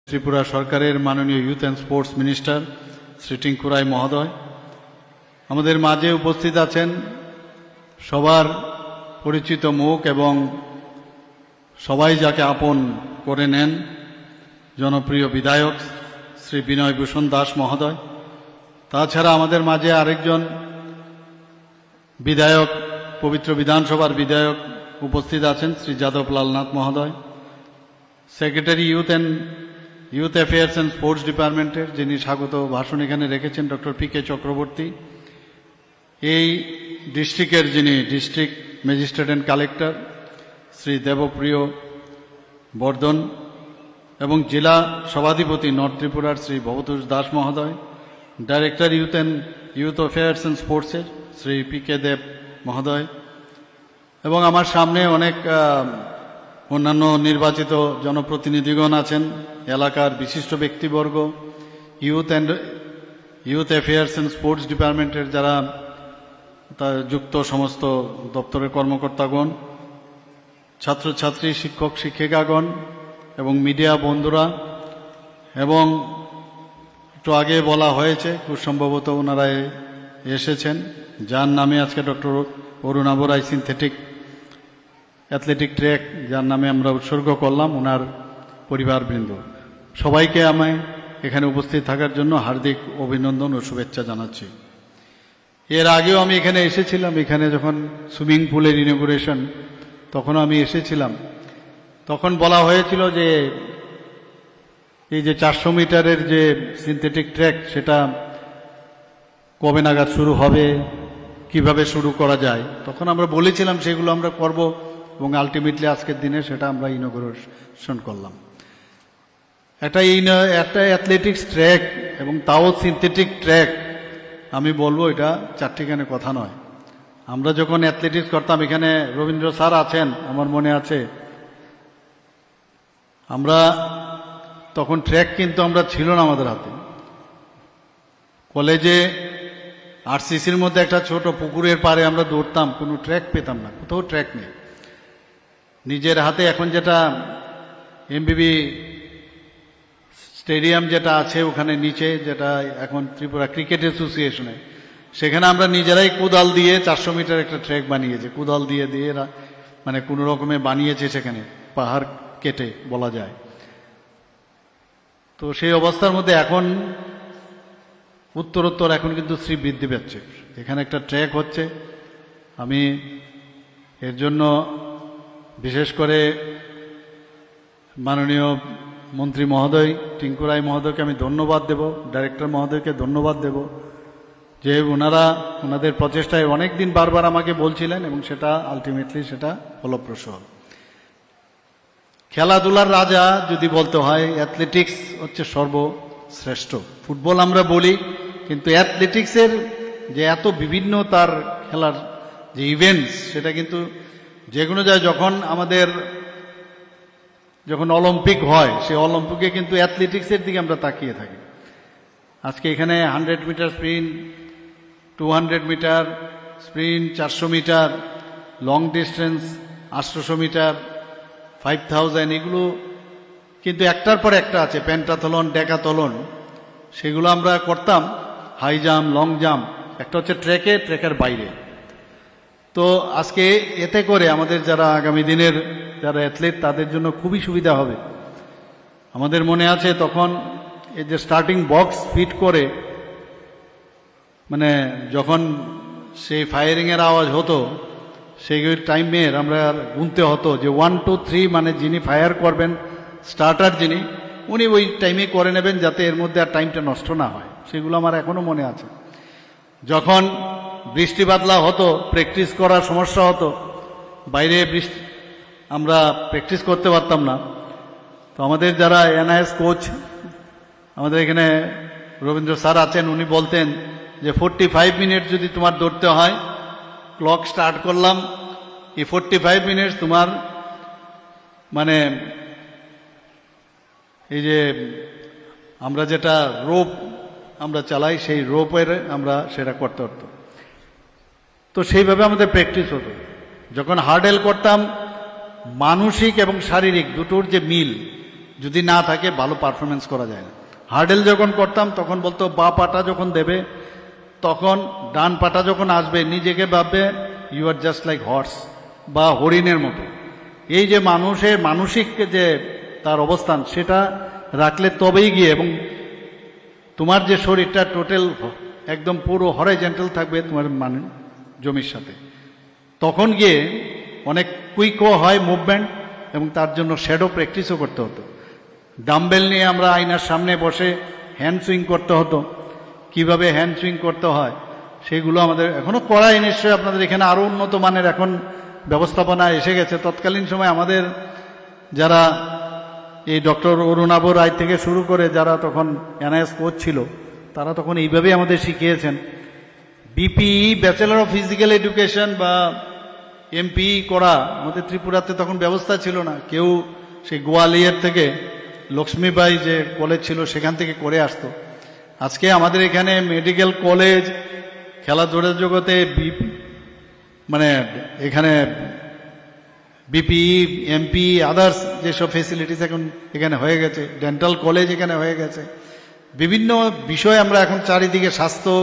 ত্রিপুরা সরকারের মাননীয় youth and sports minister Shri Tinku Roy মহোদয় আমাদের মাঝে উপস্থিত আছেন। সবার পরিচিত মুখ এবং সবাই যাকে আপন করে নেন জনপ্রিয় বিধায়ক শ্রী বিনয় ভূষণ দাস মহোদয়। তাছাড়া আমাদের মাঝে আরেকজন বিধায়ক, পবিত্র বিধানসভার বিধায়ক উপস্থিত আছেন শ্রী যাদব লালনাথ মহোদয়। Secretary youth affairs and sports ডিপার্টমেন্টের যিনি স্বাগত ভাষণ এখানে রেখেছেন ডক্টর পি.কে. চক্রবর্তী। এই ডিস্ট্রিক্টের যিনি district magistrate and collector Shri Debapriya Bardhan এবং জেলা সভাধিপতি নর্থ ত্রিপুরার শ্রী ভবতোষ দাস মহোদয়, ডাইরেক্টর ইউথ অ্যাফেয়ার্স অ্যান্ড স্পোর্টসের শ্রী পি.কে. দেব মহোদয় এবং আমার সামনে অনেক অন্যান্য নির্বাচিত জনপ্রতিনিধিগণ আছেন, এলাকার বিশিষ্ট ব্যক্তিবর্গ, ইউথ অ্যাফেয়ার্স অ্যান্ড স্পোর্টস ডিপার্টমেন্টের যারা যুক্ত সমস্ত দপ্তরের কর্মকর্তাগণ, ছাত্রছাত্রী, শিক্ষক শিক্ষিকাগণ এবং মিডিয়া বন্ধুরা। এবং একটু আগে বলা হয়েছে, খুব সম্ভবত ওনারা এসেছেন, যার নামে আজকে ডক্টর অরুণা বরাই সিনথেটিক অ্যাথলেটিক ট্র্যাক যার নামে আমরা উৎসর্গ করলাম, ওনার পরিবারবৃন্দ সবাইকে আমি এখানে উপস্থিত থাকার জন্য হার্দিক অভিনন্দন ও শুভেচ্ছা জানাচ্ছি। এর আগেও আমি এখানে এসেছিলাম, এখানে যখন সুইমিং পুলের ইনগুরেশন তখনও আমি এসেছিলাম। তখন বলা হয়েছিল যে এই যে 400 মিটারের যে সিনথেটিক ট্র্যাক সেটা কবে নাগাদ শুরু হবে, কিভাবে শুরু করা যায়, তখন আমরা বলেছিলাম সেগুলো আমরা করব এবং আলটিমেটলি আজকের দিনে সেটা আমরা ইনগুরেশন করলাম। একটা অ্যাথলেটিক্স ট্র্যাক এবং তাও সিনথেটিক ট্র্যাক, আমি বলবো এটা চারটিখানে কথা নয়। আমরা যখন অ্যাথলেটিক্স করতাম, এখানে রবীন্দ্র স্যার আছেন আমার মনে আছে, আমরা তখন ট্র্যাক কিন্তু আমরা ছিল না আমাদের হাতে। কলেজে আরসিসির মধ্যে একটা ছোট পুকুরের পাড়ে আমরা দৌড়তাম, কোনো ট্র্যাক পেতাম না, কোথাও ট্র্যাক নেই। নিজের হাতে এখন যেটা এমবিবি স্টেডিয়াম যেটা আছে ওখানে নিচে, যেটা এখন ত্রিপুরা ক্রিকেট অ্যাসোসিয়েশনে, সেখানে আমরা নিজেরাই কোদাল দিয়ে 400 মিটার একটা ট্র্যাক বানিয়েছে, কোদাল দিয়ে এরা মানে কোনো রকমে বানিয়েছে, সেখানে পাহাড় কেটে বলা যায়। তো সেই অবস্থার মধ্যে এখন উত্তরোত্তর এখন কিন্তু শ্রী বৃদ্ধি পাচ্ছে, এখানে একটা ট্র্যাক হচ্ছে। আমি এর জন্য বিশেষ করে মাননীয় মন্ত্রী মহোদয় টিঙ্কু রায় মহোদয়কে আমি ধন্যবাদ দেব, ডাইরেক্টর মহোদয়কে ধন্যবাদ দেব যে ওনাদের প্রচেষ্টায় অনেক দিন বারবার আমাকে বলছিলেন এবং সেটা আলটিমেটলি সেটা ফলপ্রসূ। খেলাধুলার রাজা যদি বলতে হয়, অ্যাথলেটিক্স হচ্ছে সর্বশ্রেষ্ঠ। ফুটবল আমরা বলি, কিন্তু অ্যাথলেটিক্সের যে এত বিভিন্ন তার খেলার যে ইভেন্টস, সেটা কিন্তু যে কোনো যায় যখন অলিম্পিক হয়, সেই অলিম্পিকে কিন্তু অ্যাথলেটিক্সের দিকে আমরা তাকিয়ে থাকি। আজকে এখানে 100 metre sprint, 200 metre sprint, 400 metre long distance, 800 metre, 5000, এগুলো কিন্তু একটার পর একটা আছে, পেন্টাথলন, ডেকাথলন, সেগুলো আমরা করতাম। হাই জাম্প, লং জাম্প, একটা হচ্ছে ট্র্যাকের বাইরে। তো আজকে এতে করে আমাদের যারা আগামী দিনের যারা অ্যাথলেট তাদের জন্য খুবই সুবিধা হবে। আমাদের মনে আছে তখন এই যে স্টার্টিং বক্স ফিট করে, মানে যখন সেই ফায়ারিংয়ের আওয়াজ হতো, সেই টাইমের আমরা গুনতে হতো যে 1 2 3, মানে যিনি ফায়ার করবেন স্টার্টার যিনি, উনি ওই টাইমে করে নেবেন যাতে এর মধ্যে আর টাইমটা নষ্ট না হয়। সেগুলো আমার এখনো মনে আছে। যখন বৃষ্টি বাদলা হতো, প্র্যাকটিস করার সমস্যা হতো, বাইরে আমরা প্র্যাকটিস করতে পারতাম না, তো আমাদের যারা এনআইএস কোচ আমাদের এখানে রবীন্দ্র স্যার আছেন, উনি বলতেন যে 45 মিনিট যদি তোমার দৌড়তে হয়, ক্লক স্টার্ট করলাম, এই 45 মিনিট তোমার মানে এই যে আমরা যেটা রোপ আমরা চালাই, সেই রোপের আমরা সেটা করতে হতো। তো সেইভাবে আমাদের প্র্যাকটিস হতো। যখন হার্ডেল করতাম, মানসিক এবং শারীরিক দুটোর যে মিল, যদি না থাকে ভালো পারফরমেন্স করা যায় না। হার্ডেল যখন করতাম তখন বলতো বা পাটা যখন দেবে তখন ডান পাটা যখন আসবে নিজেকে ভাববে you are just like horse বা হরিণের মতো। এই যে মানুষের মানসিক যে তার অবস্থান সেটা রাখলে তবেই গিয়ে, এবং তোমার যে শরীরটা টোটাল একদম পুরো হরাইজন্টাল থাকবে তোমার মানে জমির সাথে, তখন গিয়ে অনেক কুইকও হয় মুভমেন্ট, এবং তার জন্য শ্যাডো প্র্যাকটিসও করতে হতো। ডাম্বেল নিয়ে আমরা আয়নার সামনে বসে হ্যান্ড সুইং করতে হতো, কিভাবে হ্যান্ড সুইং করতে হয় সেগুলো আমাদের এখনো করাই। নিশ্চয়ই আপনাদের এখানে আরো উন্নত মানের এখন ব্যবস্থাপনা এসে গেছে। তৎকালীন সময় আমাদের যারা এই ডক্টর অরুণাভ রায় থেকে শুরু করে যারা তখন এনআইএস কোচ ছিল তারা তখন এইভাবেই আমাদের শিখিয়েছেন। বিপিই ব্যাচেলর অফ ফিজিক্যাল এডুকেশন বা এমপিই করা আমাদের ত্রিপুরাতে তখন ব্যবস্থা ছিল না। কেউ সেই গোয়ালিয়র থেকে লক্ষ্মীবাই যে কলেজ ছিল সেখান থেকে করে আসতো। আজকে আমাদের এখানে মেডিকেল কলেজ, খেলাধুলার জগতে মানে এখানে বিপিই, এমপি, আদার্স যেসব ফেসিলিটিস এখন এখানে হয়ে গেছে, ডেন্টাল কলেজ এখানে হয়ে গেছে, বিভিন্ন বিষয় আমরা এখন চারিদিকে স্বাস্থ্য,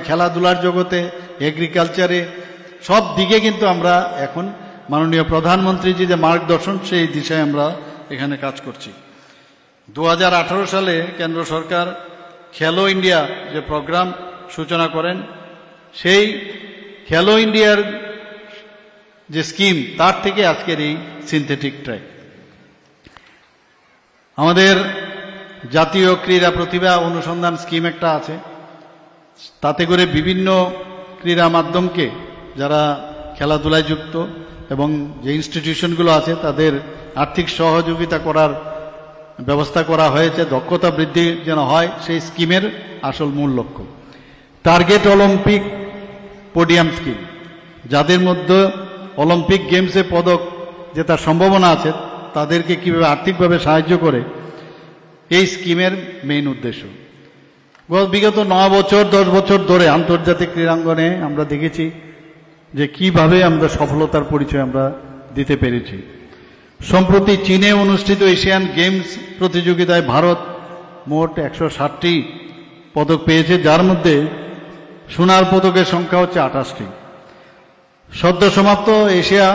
খেলাধুলার জগতে, এগ্রিকালচারে সব দিকে কিন্তু আমরা এখন মাননীয় প্রধানমন্ত্রীজি যে মার্গদর্শন সেই দিশায় আমরা এখানে কাজ করছি। 2018 সালে কেন্দ্র সরকার খেলো ইন্ডিয়া যে প্রোগ্রাম সূচনা করেন, সেই খেলো ইন্ডিয়ার যে স্কিম তার থেকে আজকের এই সিনথেটিক ট্র্যাক। আমাদের জাতীয় ক্রীড়া প্রতিভা অনুসন্ধান স্কিম একটা আছে, তাতে করে বিভিন্ন ক্রীড়া মাধ্যমকে যারা খেলাধুলায় যুক্ত এবং যে ইনস্টিটিউশনগুলো আছে তাদের আর্থিক সহযোগিতা করার ব্যবস্থা করা হয়েছে, দক্ষতা বৃদ্ধি যেন হয় সেই স্কিমের আসল মূল লক্ষ্য। টার্গেট অলিম্পিক পোডিয়াম স্কিম, যাদের মধ্যে অলিম্পিক গেমসে পদক জেতার সম্ভাবনা আছে তাদেরকে কিভাবে আর্থিকভাবে সাহায্য করে, এই স্কিমের মেইন উদ্দেশ্য। বিগত 9 বছর 10 বছর ধরে আন্তর্জাতিক ক্রীড়াঙ্গনে আমরা দেখেছি যে কিভাবে আমরা সফলতার পরিচয় আমরা দিতে পেরেছি। সম্প্রতি চীনে অনুষ্ঠিত এশিয়ান গেমস প্রতিযোগিতায় ভারত মোট 160টি পদক পেয়েছে, যার মধ্যে সোনার পদকের সংখ্যা হচ্ছে 28টি। সদ্য সমাপ্ত এশিয়া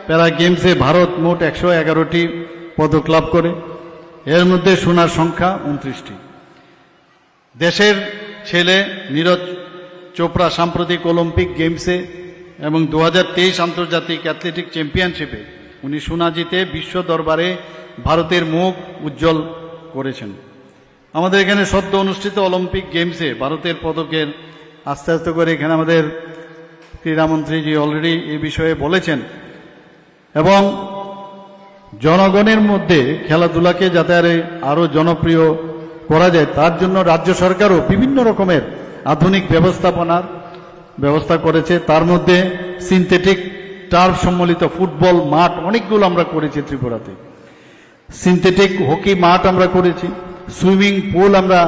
প্যারা গেমসে ভারত মোট 111টি পদক লাভ করে, এর মধ্যে সোনার সংখ্যা 29টি। দেশের ছেলে নীরজ চোপড়া সাম্প্রতিক অলিম্পিক গেমসে এবং 2023 আন্তর্জাতিক অ্যাথলেটিক চ্যাম্পিয়নশিপে উনি সোনা জিতে বিশ্ব দরবারে ভারতের মুখ উজ্জ্বল করেছেন। আমাদের এখানে সদ্য অনুষ্ঠিত অলিম্পিক গেমসে ভারতের পদকের আস্তে আস্তে করে এখানে আমাদের ক্রীড়ামন্ত্রীজি অলরেডি এই বিষয়ে বলেছেন, এবং জনগণের মধ্যে খেলাধুলাকে যাতে আরো জনপ্রিয় করা যায় তার জন্য রাজ্য সরকারও বিভিন্ন রকমের আধুনিক ব্যবস্থাপনার ব্যবস্থা করেছে। তার মধ্যে সিনথেটিক টার্ফ সম্বলিত ফুটবল মাঠ অনেকগুলো আমরা করেছি ত্রিপুরাতে, সিনথেটিক হকি মাঠ আমরা করেছি, সুইমিং পুল আমরা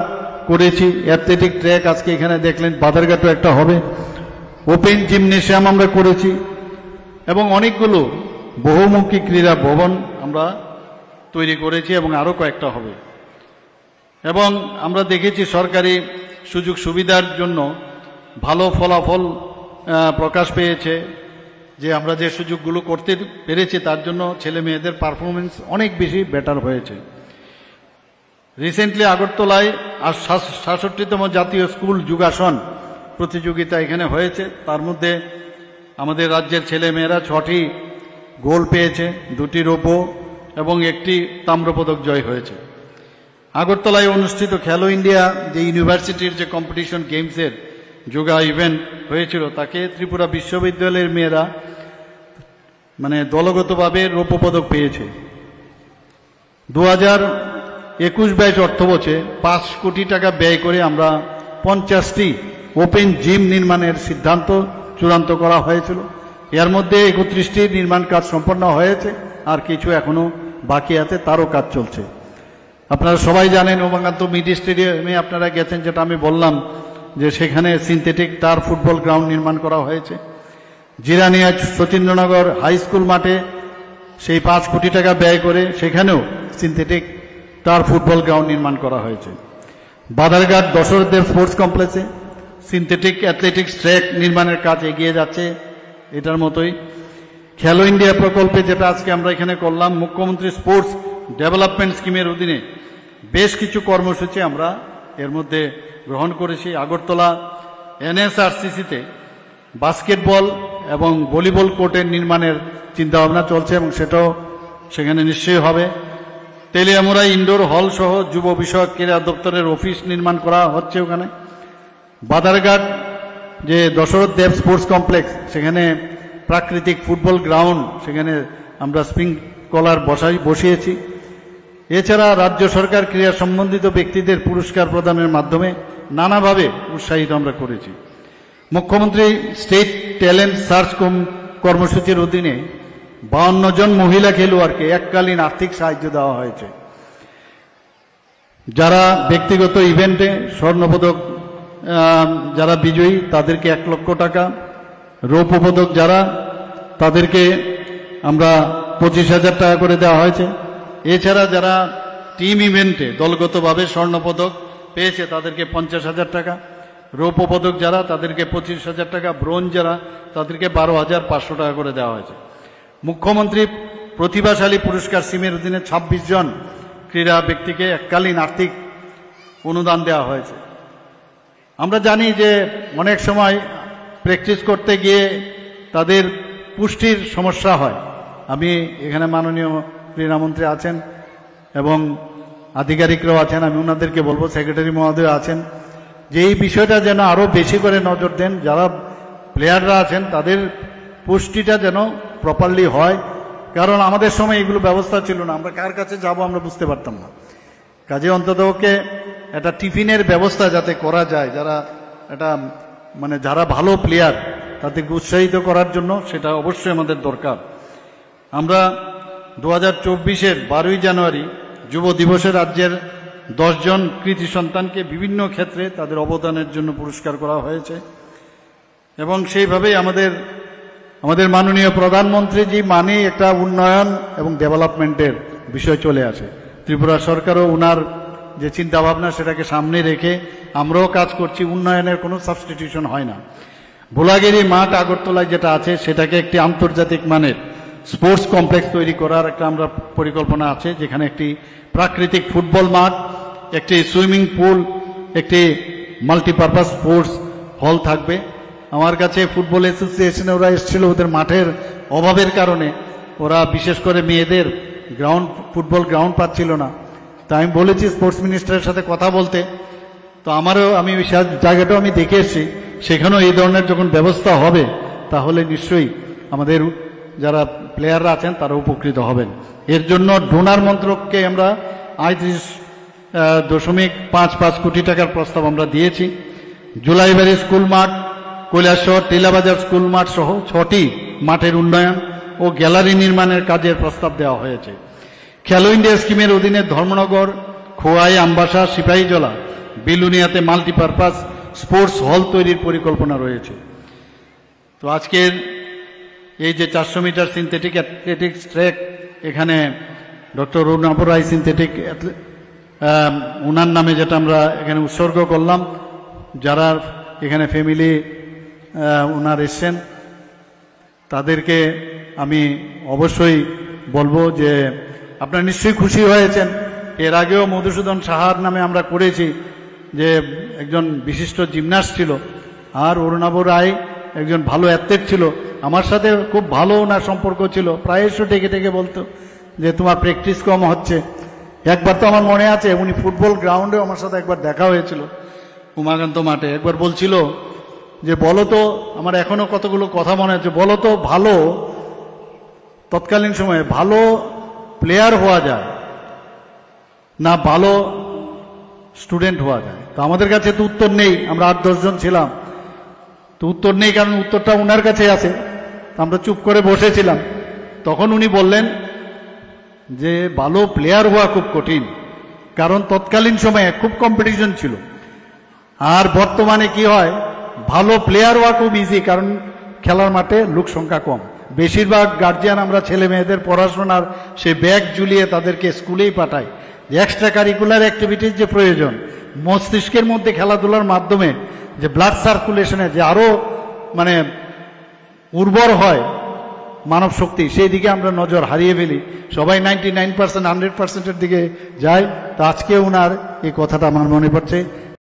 করেছি, অ্যাথলেটিক ট্র্যাক আজকে এখানে দেখলেন বাদারঘাটও একটা হবে, ওপেন জিমনেশিয়াম আমরা করেছি, এবং অনেকগুলো বহুমুখী ক্রীড়া ভবন আমরা তৈরি করেছি এবং আরো কয়েকটা হবে। এবং আমরা দেখেছি সরকারি সুযোগ সুবিধার জন্য ভালো ফলাফল প্রকাশ পেয়েছে, যে আমরা যে সুযোগগুলো করতে পেরেছি তার জন্য ছেলে মেয়েদের পারফরমেন্স অনেক বেশি বেটার হয়েছে। রিসেন্টলি আগরতলায় 66তম জাতীয় স্কুল যোগাসন প্রতিযোগিতা এখানে হয়েছে, তার মধ্যে আমাদের রাজ্যের ছেলে মেয়েরা 6টি গোল্ড পেয়েছে, 2টি রৌপ্য এবং 1টি তাম্রপদক জয় হয়েছে। আগরতলায় অনুষ্ঠিত খেলো ইন্ডিয়া যে ইউনিভার্সিটির যে কম্পিটিশন গেমসের যোগা ইভেন্ট হয়েছিল তাকে ত্রিপুরা বিশ্ববিদ্যালয়ের মেয়েরা দলগতভাবে রৌপ্য পদক পেয়েছে। 2021-22 অর্থবছরে 5 কোটি টাকা ব্যয় করে আমরা 50টি ওপেন জিম নির্মাণের সিদ্ধান্ত চূড়ান্ত করা হয়েছিল। এর মধ্যে 31টি নির্মাণ কাজ সম্পন্ন হয়েছে, আর কিছু এখনো বাকি আছে, তারও কাজ চলছে। আপনারা সবাই জানেন উমাকান্ত মিডি স্টেডিয়ামে আপনারা গেছেন, যেটা আমি বললাম যে সেখানে সিনথেটিক টার্ফ ফুটবল গ্রাউন্ড নির্মাণ করা হয়েছে। জিরানিয়া সচিন্দ্রনগর হাই স্কুল মাঠে সেই 5 কোটি টাকা ব্যয় করে সেখানেও সিনথেটিক টার ফুটবল গ্রাউন্ড নির্মাণ করা হয়েছে। বাধারঘাট দশরথদেব স্পোর্টস কমপ্লেক্সে সিনথেটিক অ্যাথলেটিক্স ট্র্যাক নির্মাণের কাজ এগিয়ে যাচ্ছে এটার মতোই। খেলো ইন্ডিয়া প্রকল্পে যেটা আজকে আমরা এখানে করলাম, মুখ্যমন্ত্রী স্পোর্টস ডেভেলপমেন্ট স্কিমের অধীনে বেশ কিছু কর্মসূচি আমরা এর মধ্যে গ্রহণ করেছি। আগরতলা এনএসআরসিসিতে বাস্কেটবল এবং ভলিবল কোর্টের নির্মাণের চিন্তাভাবনা চলছে এবং সেটাও সেখানে নিশ্চয়ই হবে। তেলিয়ামুড়া ইনডোর হল সহ যুব বিষয়ক ক্রীড়া দপ্তরের অফিস নির্মাণ করা হচ্ছে ওখানে। বাধারঘাট যে দশরথ দেব স্পোর্টস কমপ্লেক্স, সেখানে প্রাকৃতিক ফুটবল গ্রাউন্ড, সেখানে আমরা স্প্রিংকলার বসিয়েছি। এছাড়া রাজ্য সরকার ক্রীড়া সম্বন্ধিত ব্যক্তিদের পুরস্কার প্রদানের মাধ্যমে নানাভাবে উৎসাহিত আমরা করেছি। মুখ্যমন্ত্রী স্টেট ট্যালেন্ট সার্চ কর্মসূচির অধীনে 52 জন মহিলা খেলোয়াড়কে এককালীন আর্থিক সাহায্য দেওয়া হয়েছে। যারা ব্যক্তিগত ইভেন্টে স্বর্ণপদক যারা বিজয়ী তাদেরকে 1 লক্ষ টাকা, রৌপ্য পদক যারা তাদেরকে আমরা 25,000 টাকা করে দেওয়া হয়েছে। এছাড়া যারা টিম ইভেন্টে দলগতভাবে স্বর্ণপদক পেয়েছে তাদেরকে 50,000 টাকা, রৌপ্য পদক যারা তাদেরকে 25,000 টাকা, ব্রোঞ্জ যারা তাদেরকে 12,500 টাকা করে দেওয়া হয়েছে। মুখ্যমন্ত্রী প্রতিভাশালী পুরস্কার স্কিমের অধীনে 26 জন ক্রীড়া ব্যক্তিকে এককালীন আর্থিক অনুদান দেওয়া হয়েছে। আমরা জানি যে অনেক সময় প্র্যাকটিস করতে গিয়ে তাদের পুষ্টির সমস্যা হয়। আমি এখানে মাননীয় ক্রীড়ামন্ত্রী আছেন এবং আধিকারিকরাও আছেন, আমি ওনাদেরকে বলবো, সেক্রেটারি মহোদয় আছেন, যে এই বিষয়টা যেন আরো বেশি করে নজর দেন। যারা প্লেয়াররা আছেন তাদের পুষ্টিটা যেন প্রপারলি হয়, কারণ আমাদের সময় এগুলো ব্যবস্থা ছিল না, আমরা কার কাছে যাব আমরা বুঝতে পারতাম না। কাজে অন্তত ওকে একটা টিফিনের ব্যবস্থা যাতে করা যায়, যারা এটা মানে যারা ভালো প্লেয়ার তাদেরকে উৎসাহিত করার জন্য সেটা অবশ্যই আমাদের দরকার। আমরা 2024-এর 12ই জানুয়ারি যুব দিবসে রাজ্যের 10 জন কৃতি সন্তানকে বিভিন্ন ক্ষেত্রে তাদের অবদানের জন্য পুরস্কার করা হয়েছে এবং সেইভাবেই আমাদের মাননীয় প্রধানমন্ত্রীজি মানে একটা উন্নয়ন এবং ডেভেলপমেন্টের বিষয় চলে আসে। ত্রিপুরা সরকারও ওনার যে চিন্তাভাবনা সেটাকে সামনে রেখে আমরাও কাজ করছি। উন্নয়নের কোনো সাবস্টিটিউশন হয় না। ভোলাগিরি মাঠ আগরতলায় যেটা আছে সেটাকে একটি আন্তর্জাতিক মানের স্পোর্টস কমপ্লেক্স তৈরি করার একটা আমরা পরিকল্পনা আছে, যেখানে একটি প্রাকৃতিক ফুটবল মাঠ, একটি সুইমিং পুল, একটি মাল্টিপারপাস স্পোর্টস হল থাকবে। আমার কাছে ফুটবল অ্যাসোসিয়েশনে ওরা এসেছিল, ওদের মাঠের অভাবের কারণে ওরা বিশেষ করে মেয়েদের ফুটবল গ্রাউন্ড পাচ্ছিল না। তা আমি বলেছি স্পোর্টস মিনিস্টারের সাথে কথা বলতে, তো আমি জায়গাটাও আমি দেখে এসেছি, সেখানেও এই ধরনের যখন ব্যবস্থা হবে তাহলে নিশ্চয়ই আমাদের যারা প্লেয়াররা আছেন তারা উপকৃত হবেন। এর জন্য ডোনার মন্ত্রককে আমরা 38.55 কোটি টাকার প্রস্তাব আমরা দিয়েছি। জুলাইবাড়ি স্কুল মাঠ, কৈলাসহর টিলাবাজার স্কুল মাঠ সহ 6টি মাঠের উন্নয়ন ও গ্যালারি নির্মাণের কাজের প্রস্তাব দেওয়া হয়েছে। খেলো ইন্ডিয়া স্কিমের অধীনে ধর্মনগর, খোয়াই, আমবাসা, সিপাহীজলা, বিলুনিয়াতে মাল্টিপারপাস স্পোর্টস হল তৈরির পরিকল্পনা রয়েছে। তো আজকের এই যে 400 মিটার সিনথেটিক অ্যাথলেটিক্স ট্র্যাক, এখানে ডক্টর অরুণাভ রায় সিনথেটিক ওনার নামে যেটা আমরা এখানে উৎসর্গ করলাম, যারা এখানে ফ্যামিলি ওনার এসছেন তাদেরকে আমি অবশ্যই বলবো যে আপনারা নিশ্চয়ই খুশি হয়েছেন। এর আগেও মধুসূদন সাহার নামে আমরা করেছি, যে একজন বিশিষ্ট জিমন্যাস্ট ছিল, আর অরুণাভ রায় একজন ভালো অ্যাথলেট ছিল। আমার সাথে খুব ভালো ওনার সম্পর্ক ছিল, প্রায়শই ডেকে ডেকে বলতো যে তোমার প্র্যাকটিস কম হচ্ছে। একবার তো আমার মনে আছে উনি ফুটবল গ্রাউন্ডে আমার সাথে একবার দেখা হয়েছিল উমাকান্ত মাঠে, একবার বলছিল যে বলো তো, আমার এখনো কতগুলো কথা মনে আছে, বলো তো ভালো তৎকালীন সময়ে ভালো প্লেয়ার হওয়া যায় না ভালো স্টুডেন্ট হওয়া যায়। তো আমাদের কাছে তো উত্তর নেই, আমরা 8-10 জন ছিলাম, তো উত্তর নেই, কারণ উত্তরটা ওনার কাছে আছে। আমরা চুপ করে বসেছিলাম। তখন উনি বললেন যে ভালো প্লেয়ার হওয়া খুব কঠিন, কারণ তৎকালীন সময়ে খুব কম্পিটিশন ছিল। আর বর্তমানে কি হয়, ভালো প্লেয়ার হওয়া খুব ইজি, কারণ খেলার মাঠে লোক সংখ্যা কম। বেশিরভাগ গার্জিয়ান আমরা ছেলে মেয়েদের পড়াশোনার সেই ব্যাগ ঝুলিয়ে তাদেরকে স্কুলেই পাঠাই। এক্সট্রা কারিকুলার অ্যাক্টিভিটির যে প্রয়োজন, মস্তিষ্কের মধ্যে খেলাধুলার মাধ্যমে যে ব্লাড সার্কুলেশনে যে আরও মানে উর্বর হয় মানব শক্তি, সেই দিকে আমরা নজর হারিয়ে ফেলি। সবাই 99% 100%-এর দিকে যায়। তো আজকে ওনার এই কথাটা আমার মনে পড়ছে।